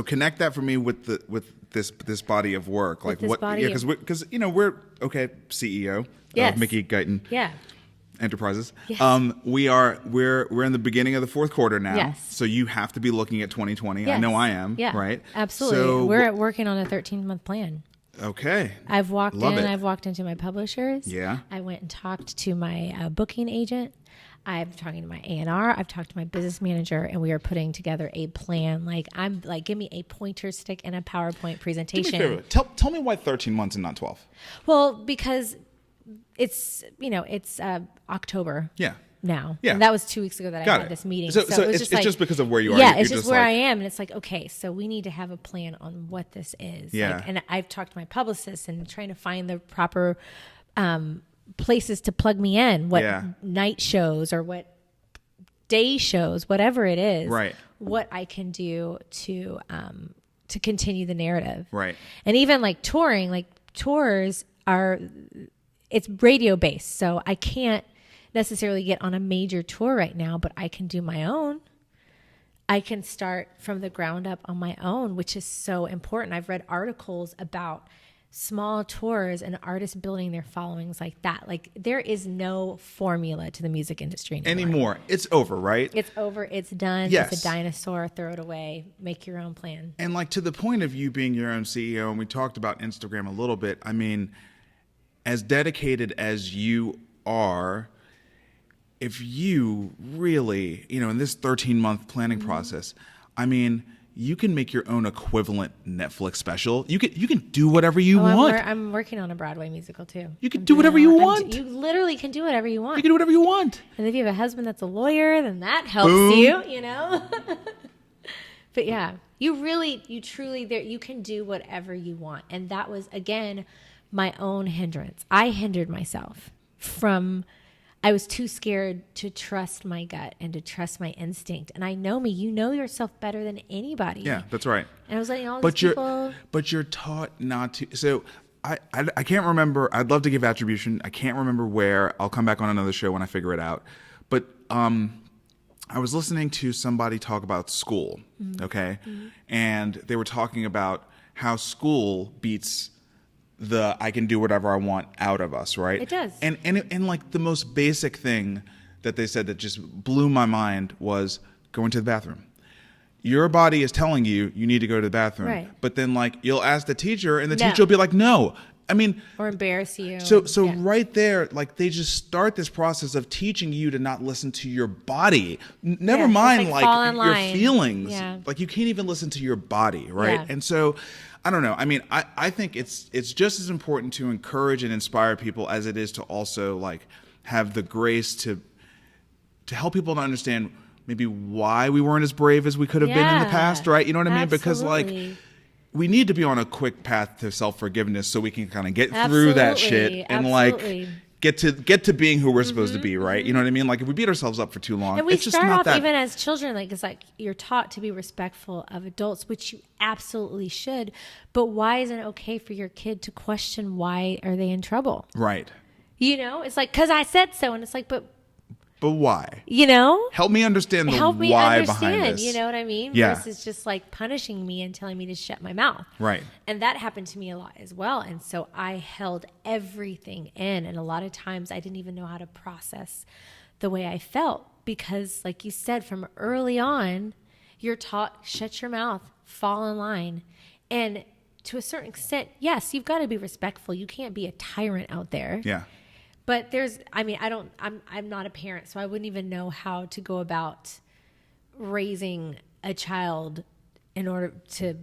connect that for me with this body of work, like what? Yeah, because we're CEO of Mickey Guyton. Yeah. Enterprises. Yes. We're in the beginning of the fourth quarter now. Yes. So you have to be looking at 2020. Yes. I know I am. Yeah. Right. Absolutely. So we're working on a 13-month plan. Okay. I've walked into my publishers. Yeah. I went and talked to my booking agent. I'm talking to my A&R. I've talked to my business manager, and we are putting together a plan. Give me a pointer stick and a PowerPoint presentation. Do me a favor. Tell me why 13 months and not 12. Well, because it's October. Yeah. Now. Yeah. And that was 2 weeks ago that I had this meeting. So it was it's just because of where you are. Yeah, it's just where I am. And it's like, okay, so we need to have a plan on what this is. Yeah. And I've talked to my publicist and trying to find the proper places to plug me in, what night shows or what day shows, whatever it is, right? What I can do to continue the narrative, right? And even like touring, tours it's radio based, so I can't necessarily get on a major tour right now, but I can do my own. I can start from the ground up on my own, which is so important. I've read articles about small tours and artists building their followings like that. Like, there is no formula to the music industry anymore. It's over, right? It's over. It's done. Yes. It's a dinosaur. Throw it away. Make your own plan. And to the point of you being your own CEO, and we talked about Instagram a little bit, I mean, as dedicated as you are, if you really, in this 13-month planning process, I mean, you can make your own equivalent Netflix special. You can do whatever you want. I'm working on a Broadway musical too. You can do whatever you want. You literally can do whatever you want. You can do whatever you want. And if you have a husband that's a lawyer, then that helps you. But yeah, you truly you can do whatever you want. And that was, again, my own hindrance. I hindered myself I was too scared to trust my gut and to trust my instinct. And I know me. You know yourself better than anybody. Yeah, that's right. And I was letting all these people... But you're taught not to... So I can't remember. I'd love to give attribution. I can't remember where. I'll come back on another show when I figure it out. But I was listening to somebody talk about school, okay? Mm-hmm. And they were talking about how school beats the I can do whatever I want out of us, right? It does. And the most basic thing that they said that just blew my mind was going to the bathroom. your body is telling you need to go to the bathroom. Right. But then like you'll ask the teacher and the teacher will be like, no. I mean, or embarrass you. So right there, like they just start this process of teaching you to not listen to your body. Never mind like your feelings. Yeah. Like you can't even listen to your body, right? Yeah. And so I don't know. I mean, I think it's just as important to encourage and inspire people as it is to also like have the grace to help people to understand maybe why we weren't as brave as we could have been in the past, right? You know what I mean? Because like we need to be on a quick path to self-forgiveness so we can kind of get through that shit and like get to being who we're supposed to be, right? You know what I mean? Like if we beat ourselves up for too long, and we it's just start not off that. Even as children, like it's like you're taught to be respectful of adults, which you absolutely should. But why isn't it okay for your kid to question why are they in trouble? Right. You know, it's like because I said so, and it's like, but why? You know? Help me understand the why behind this. You know what I mean? Yeah. Versus just like punishing me and telling me to shut my mouth. Right. And that happened to me a lot as well. And so I held everything in. And a lot of times I didn't even know how to process the way I felt. Because like you said, from early on, you're taught, shut your mouth, fall in line. And to a certain extent, yes, you've got to be respectful. You can't be a tyrant out there. Yeah. But I'm not a parent, so I wouldn't even know how to go about raising a child in order to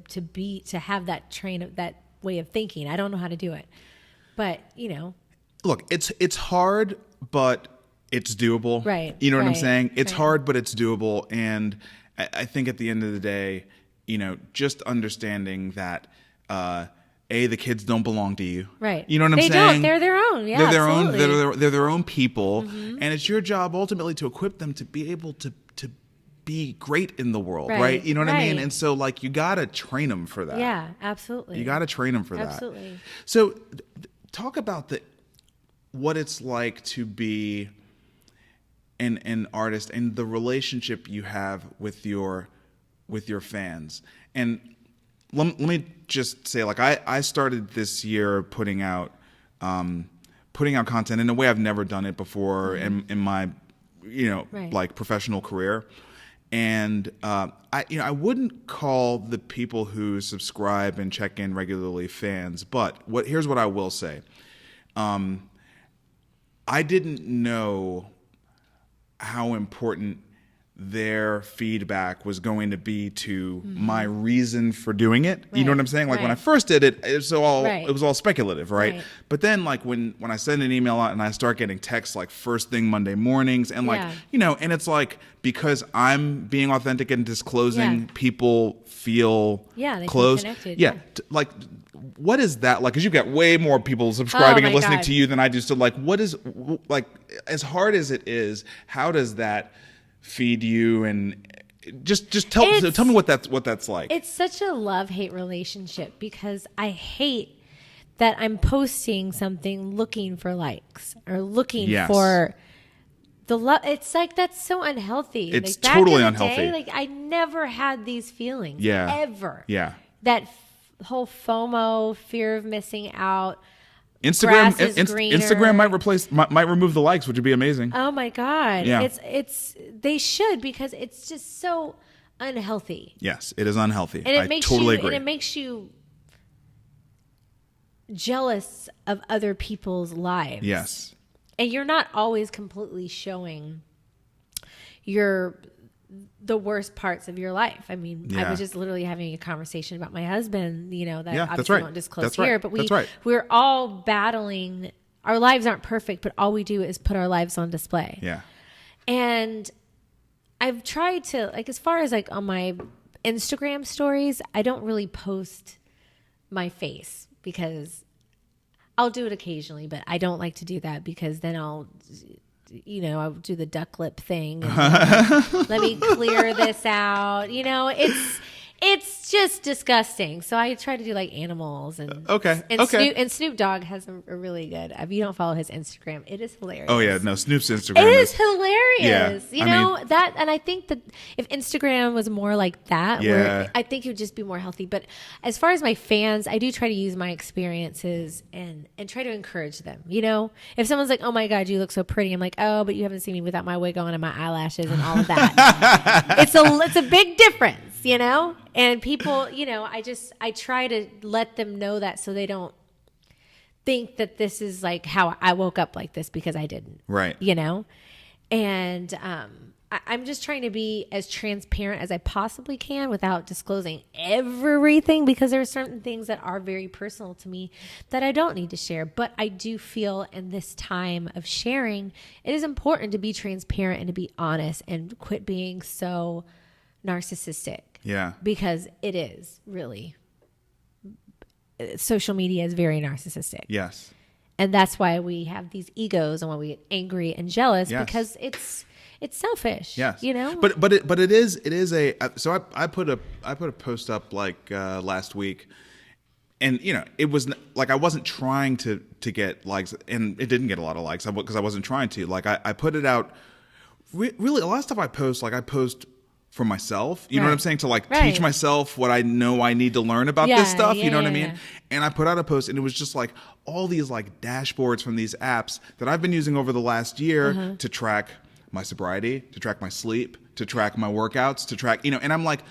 have that way of thinking. I don't know how to do it. But, you know. Look, it's hard, but it's doable. Right. You know what I'm saying? It's hard, but it's doable. And I think at the end of the day, you know, just understanding that the kids don't belong to you. Right. You know what I'm saying? They don't. They're their own. Yeah, they're their absolutely. own. They're their own people, and it's your job ultimately to equip them to be able to be great in the world, right? You know what I mean? And so, like, you gotta train them for that. Yeah, absolutely. You gotta train them for that. Absolutely. So, talk about what it's like to be an artist and the relationship you have with your fans. And let me just say, like, I started this year putting out content in a way I've never done it before in my, like professional career. And I wouldn't call the people who subscribe and check in regularly fans, but here's what I will say. I didn't know how important their feedback was going to be to my reason for doing it. You know what I'm saying? Like when I first did it, it was all speculative, right? But then like when I send an email out and I start getting texts like first thing Monday mornings and like, and it's like because I'm being authentic and disclosing, people feel close. Feel connected. Like what is that like? Because you've got way more people subscribing and listening to you than I do. So like what is like as hard as it is, how does that feed you? And just tell me what that's like. It's such a love-hate relationship because I hate that I'm posting something looking for likes or looking for the love. It's like that's so unhealthy. It's like, totally unhealthy. Like I never had these feelings. Ever. Yeah. That whole FOMO, fear of missing out. Instagram might remove the likes, which would be amazing. Oh my God. Yeah. They should because it's just so unhealthy. Yes, it is unhealthy. And I totally agree. And it makes you jealous of other people's lives. Yes. And you're not always completely showing the worst parts of your life. I mean, I was just literally having a conversation about my husband, that obviously won't disclose here, but we're all battling. Our lives aren't perfect, but all we do is put our lives on display. Yeah. And I've tried to, like, as far as like on my Instagram stories, I don't really post my face because I'll do it occasionally, but I don't like to do that because then I'll do the duck lip thing. And let me clear this out. It's just disgusting. So I try to do like animals and Snoop Dogg has a really good. If you don't follow his Instagram, it is hilarious. Oh yeah, no, Snoop's Instagram is hilarious. Yeah, and I think that if Instagram was more like that, where I think it would just be more healthy. But as far as my fans, I do try to use my experiences and try to encourage them. If someone's like, "Oh my God, you look so pretty," I'm like, "Oh, but you haven't seen me without my wig on and my eyelashes and all of that." It's a big difference. you know? And people, you know, I try to let them know that so they don't think that this is like how I woke up like this because I didn't. Right. You know? And I'm just trying to be as transparent as I possibly can without disclosing everything, because there are certain things that are very personal to me that I don't need to share. But I do feel in this time of sharing, it is important to be transparent and to be honest and quit being so narcissistic. Yeah. Because it is really, social media is very narcissistic. Yes. And that's why we have these egos and why we get angry and jealous, yes. because it's selfish. Yes. You know? But it is a, so I put a post up like last week, and you know, it was like, I wasn't trying to get likes, and it didn't get a lot of likes because I wasn't trying to. Like I put it out, really a lot of stuff I post, like I post for myself, you know what I'm saying? To like teach myself what I know I need to learn about this stuff, you know what I mean? And I put out a post, and it was just like all these like dashboards from these apps that I've been using over the last year to track my sobriety, to track my sleep, to track my workouts, to track, you know, and I'm like,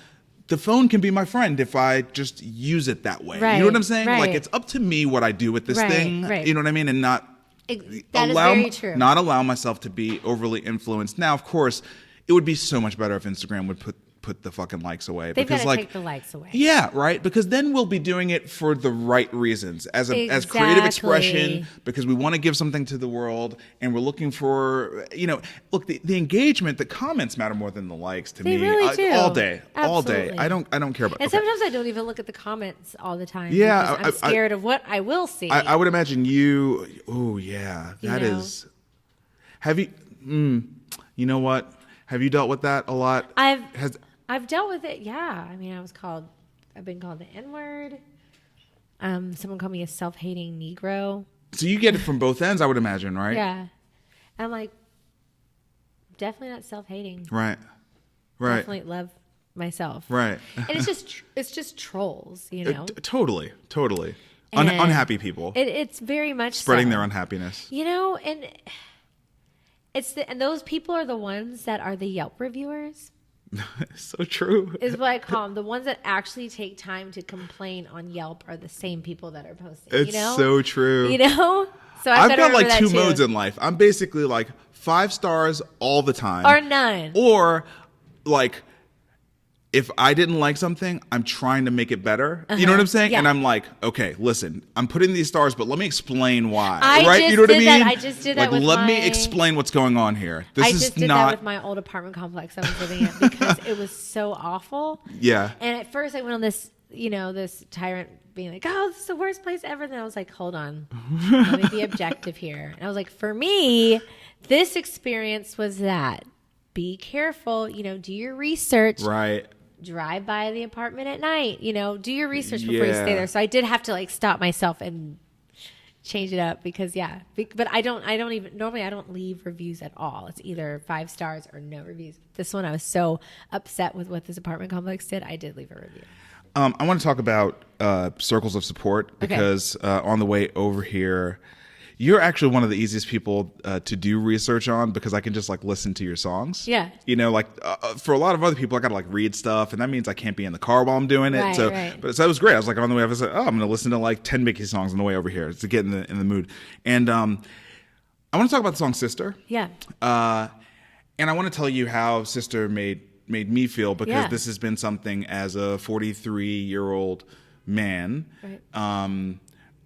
the phone can be my friend if I just use it that way. You know what I'm saying? Like, it's up to me what I do with this thing, you know what I mean? And not not allow myself to be overly influenced. Now, of course, it would be so much better if Instagram would put the fucking likes away. They've got to like, take the likes away. Yeah, right? Because then we'll be doing it for the right reasons, as creative expression, because we want to give something to the world, and we're looking for, you know, look, the engagement, the comments matter more than the likes to me. They really do. All day. Absolutely. All day. I don't care about. And sometimes I don't even look at the comments all the time. Yeah, I'm scared of what I will see. I would imagine you. Oh yeah, that is. Have you? You know what? Have you dealt with that a lot? I've dealt with it. Yeah. I mean, I've been called the N-word. Someone called me a self-hating Negro. So you get it from both ends, I would imagine, right? Yeah. I'm like, definitely not self-hating. Right. Definitely love myself. Right. And it's just trolls, you know? Totally. Unhappy people. It's very much spreading their unhappiness. You know, and and those people are the ones that are the Yelp reviewers. So true. Is what I call them. The ones that actually take time to complain on Yelp are the same people that are posting. It's so true. You know? So I've got like two modes in life. I'm basically like 5 stars all the time. Or none. Or like, if I didn't like something, I'm trying to make it better. You know what I'm saying? Yeah. And I'm like, okay, listen, I'm putting these stars, but let me explain why. You know what I mean? I just did that. Like, let me explain what's going on here. I just did that with my old apartment complex I was living in, because it was so awful. Yeah. And at first I went on this, you know, this tyrant being like, oh, this is the worst place ever. Then I was like, hold on, let me be objective here. And I was like, for me, this experience was that. Be careful, you know, do your research. Right. Drive by the apartment at night, you know, do your research before you stay there. So I did have to like stop myself and change it up, because but I don't even, normally I don't leave reviews at all. It's either 5 stars or no reviews. This one, I was so upset with what this apartment complex did, I did leave a review. I want to talk about circles of support, because on the way over here, you're actually one of the easiest people to do research on, because I can just like listen to your songs. Yeah. You know, like for a lot of other people, I got to like read stuff, and that means I can't be in the car while I'm doing it. So it was great. I was like on the way, I was like, oh, I'm going to listen to like 10 Mickey songs on the way over here to get in the mood. And I want to talk about the song Sister. Yeah. And I want to tell you how Sister made me feel, because this has been something as a 43-year-old man. Right.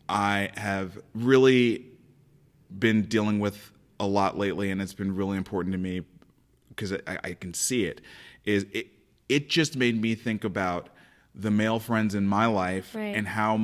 I have really been dealing with a lot lately, and it's been really important to me because I can see it. It just made me think about the male friends in my life, and how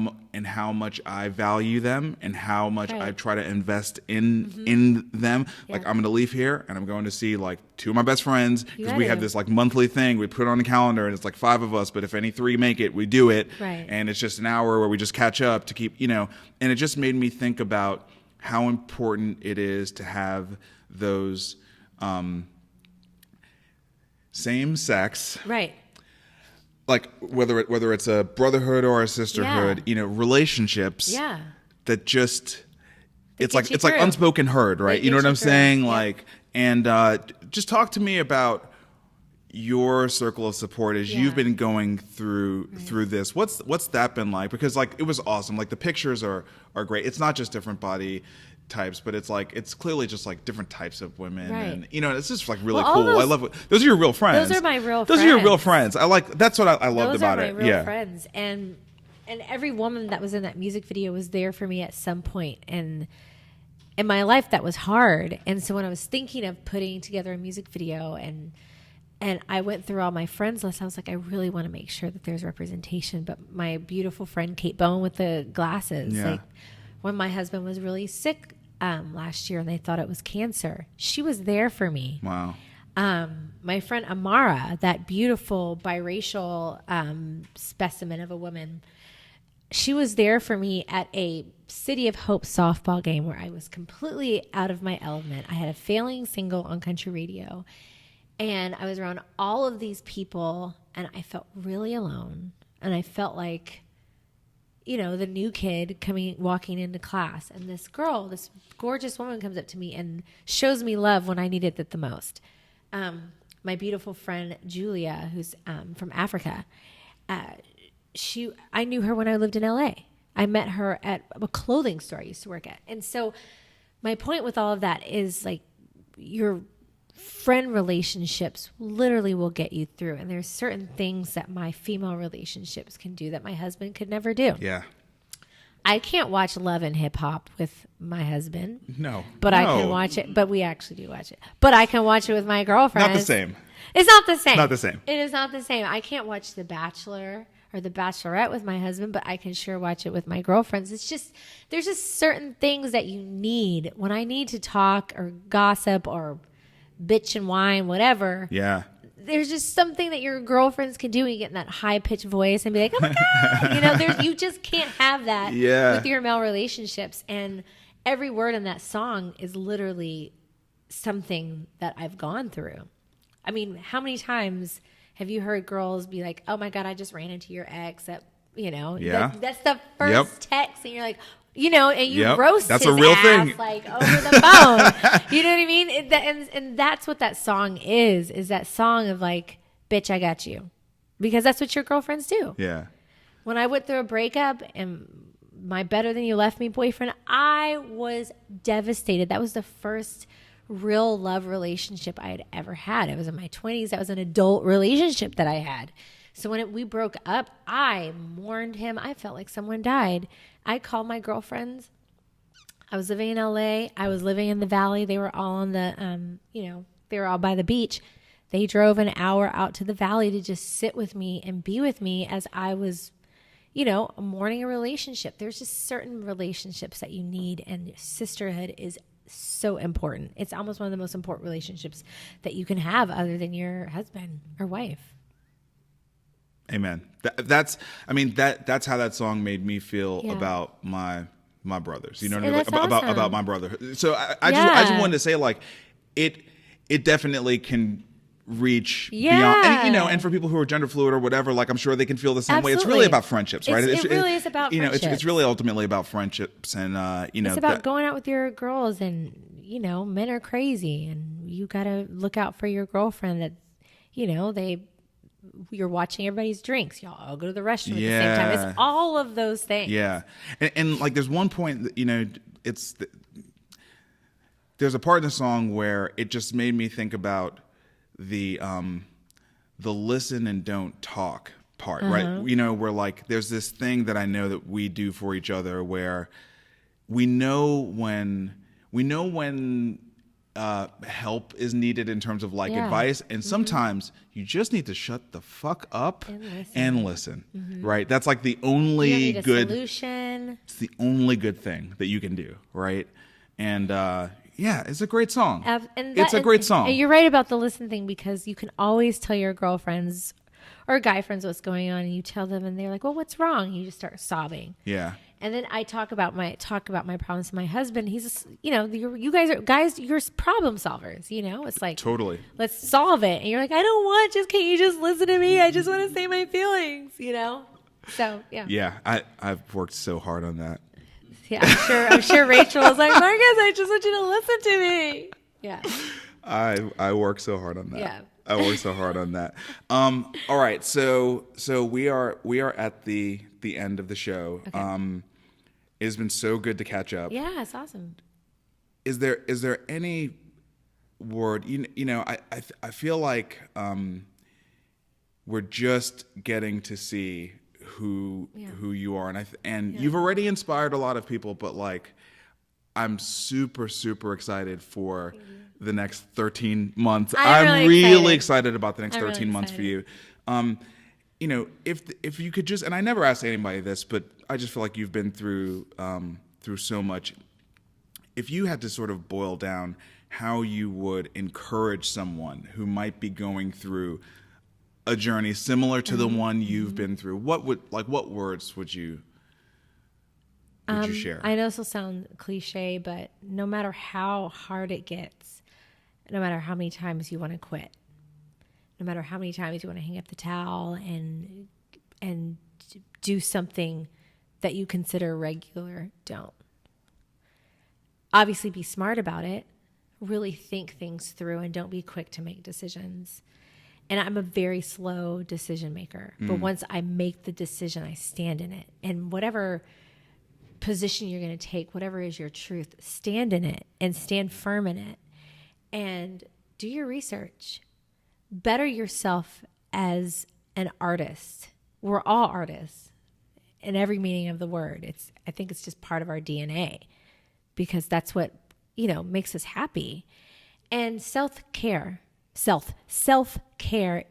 much I value them, and how much I try to invest in them. Yeah. Like, I'm going to leave here and I'm going to see like 2 of my best friends, because we have this like monthly thing we put on the calendar, and it's like 5 of us, but if any 3 make it, we do it. Right. And it's just an hour where we just catch up to keep, you know, and it just made me think about how important it is to have those same sex. Right. Like whether it's a brotherhood or a sisterhood, you know, relationships that just it's like unspoken herd, right? You know what I'm saying? Like, and just talk to me about your circle of support as you've been going through this. What's that been like? Because like it was awesome. Like the pictures are great. It's not just different body types, but it's clearly just like different types of women, and it's just like really cool. I love those are your real friends. Those are my real friends. Those are your real friends. That's what I loved about it. Those are my real friends, and every woman that was in that music video was there for me at some point, and in my life that was hard. And so when I was thinking of putting together a music video and I went through all my friends list, I was like, I really want to make sure that there's representation. But my beautiful friend Kate Bowen with the glasses, like when my husband was really sick last year and they thought it was cancer, she was there for me. Wow. My friend Amara, that beautiful biracial specimen of a woman, she was there for me at a City of Hope softball game where I was completely out of my element. I had a failing single on country radio, and I was around all of these people, and I felt really alone. And I felt like, the new kid walking into class, and this girl, this gorgeous woman comes up to me and shows me love when I needed it the most. My beautiful friend Julia, who's from Africa, I knew her when I lived in LA. I met her at a clothing store I used to work at. And so my point with all of that is like your friend relationships literally will get you through. And there's certain things that my female relationships can do that my husband could never do. Yeah. I can't watch Love and Hip Hop with my husband. No. But I can watch it. But we actually do watch it. But I can watch it with my girlfriend. Not the same. It's not the same. Not the same. It is not the same. I can't watch The Bachelor or The Bachelorette with my husband, but I can sure watch it with my girlfriends. There's just certain things that you need when I need to talk or gossip or bitch and whine, whatever. Yeah. There's just something that your girlfriends can do when you get in that high pitched voice and be like, oh my God, you just can't have that with your male relationships. And every word in that song is literally something that I've gone through. I mean, how many times have you heard girls be like, oh my God, I just ran into your ex that's the first text, and you're like, and you roast that's his a real ass, thing. like over the phone. You know what I mean? And that's what that song is that song of like, bitch, I got you. Because that's what your girlfriends do. Yeah. When I went through a breakup and my better than you left me boyfriend, I was devastated. That was the first real love relationship I had ever had. It was in my 20s. That was an adult relationship that I had. So when we broke up, I mourned him. I felt like someone died. I called my girlfriends. I was living in LA. I was living in the Valley. They were all on the, they were all by the beach. They drove an hour out to the Valley to just sit with me and be with me as I was, mourning a relationship. There's just certain relationships that you need, and sisterhood is so important. It's almost one of the most important relationships that you can have other than your husband or wife. Amen. That's how that song made me feel about my brothers. You know what I mean? Like, awesome. about my brother. So I just wanted to say, like, it definitely can reach beyond, and, and for people who are gender fluid or whatever, like, I'm sure they can feel the same way. It's really about friendships, right? It really is about friendships. It's really ultimately about friendships, and it's about going out with your girls, and men are crazy, and you got to look out for your girlfriend that you're watching everybody's drinks. Y'all all go to the restroom at the same time. It's all of those things. Yeah. And like, there's one point that, there's a part in the song where it just made me think about the listen and don't talk part, right? Where like, there's this thing that I know that we do for each other where we know when help is needed in terms of like advice, and sometimes you just need to shut the fuck up and listen. Right? That's like the only good solution. It's the only good thing that you can do, right? And it's a great song. It's a great song. And you're right about the listen thing, because you can always tell your girlfriends or guy friends what's going on, and you tell them, and they're like, well, what's wrong? And you just start sobbing. Yeah. And then I talk about my problems to my husband. He's, you guys, you're problem solvers. It's like, totally, let's solve it. And you're like, can't you just listen to me? I just want to say my feelings. So yeah. Yeah, I've worked so hard on that. Yeah, I'm sure Rachel was like, Marcus, I just want you to listen to me. Yeah. I work so hard on that. Yeah. I worked so hard on that. All right, so we are at the end of the show. Okay. It has been so good to catch up. Yeah, it's awesome. Is there any word, you know, I feel like we're just getting to see who you are, and you've already inspired a lot of people, but like I'm super excited for the next 13 months. I'm really excited about the next 13 months for you. You know, if you could just, and I never ask anybody this, but I just feel like you've been through so much. If you had to sort of boil down how you would encourage someone who might be going through a journey similar to the one you've been through, what words would you share? I know this will sound cliche, but no matter how hard it gets, no matter how many times you want to quit, no matter how many times you want to hang up the towel and do something that you consider regular, don't. Obviously be smart about it. Really think things through and don't be quick to make decisions. And I'm a very slow decision maker. But once I make the decision, I stand in it. And whatever position you're going to take, whatever is your truth, stand in it and stand firm in it. And do your research. Better yourself as an artist. We're all artists in every meaning of the word. I think it's just part of our DNA because that's what, makes us happy. And self-care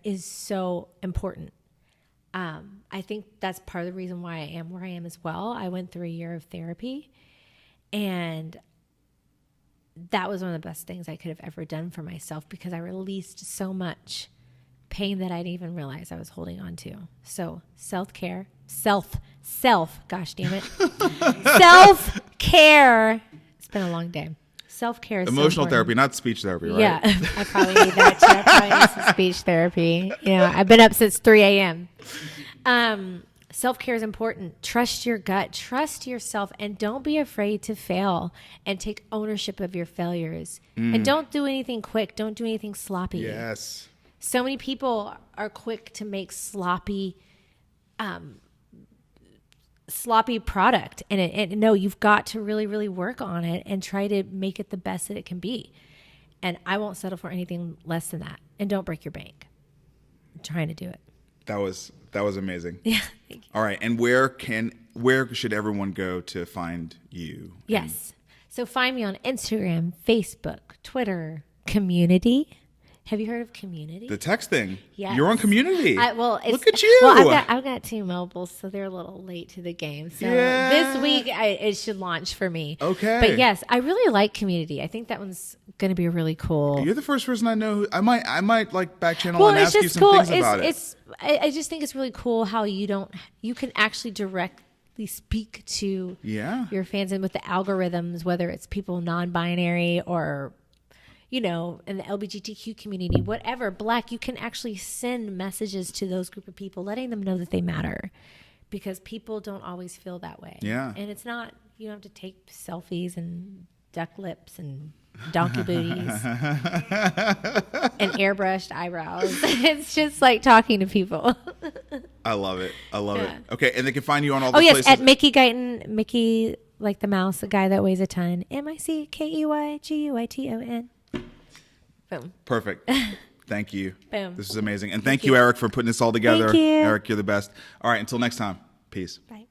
is so important. I think that's part of the reason why I am where I am as well. I went through a year of therapy, and that was one of the best things I could have ever done for myself because I released so much pain that I didn't even realize I was holding on to. So self-care, gosh damn it. Self-care. It's been a long day. Self-care is emotional therapy, not speech therapy, right? Yeah, I probably need that too. I probably need some speech therapy. I've been up since 3 a.m. Self-care is important. Trust your gut. Trust yourself. And don't be afraid to fail and take ownership of your failures. And don't do anything quick. Don't do anything sloppy. Yes. So many people are quick to make sloppy product. And no, you've got to really, really work on it and try to make it the best that it can be. And I won't settle for anything less than that. And don't break your bank. I'm trying to do it. That was amazing. Yeah. Thank you. All right. And where should everyone go to find you? Yes. So find me on Instagram, Facebook, Twitter, Community. Have you heard of Community? The text thing. Yes. You're on Community. Look at you. Well, I've got T-Mobile, so they're a little late to the game. So this week it should launch for me. Okay. But yes, I really like Community. I think that one's going to be really cool. You're the first person I know. I might like back channel and ask you some things about it. I just think it's really cool how you can actually directly speak to your fans, and with the algorithms, whether it's people non-binary or in the LGBTQ community, whatever, Black, you can actually send messages to those group of people, letting them know that they matter, because people don't always feel that way. Yeah. And it's not, you don't have to take selfies and duck lips and donkey booties and airbrushed eyebrows. It's just like talking to people. I love it. Okay. And they can find you on all the places. At Mickey Guyton, Mickey, like the mouse, the guy that weighs a ton. MickeyGuyton. Boom. Perfect. Thank you. Boom. This is amazing. And thank you, Eric, for putting this all together. Thank you. Eric, you're the best. All right. Until next time. Peace. Bye.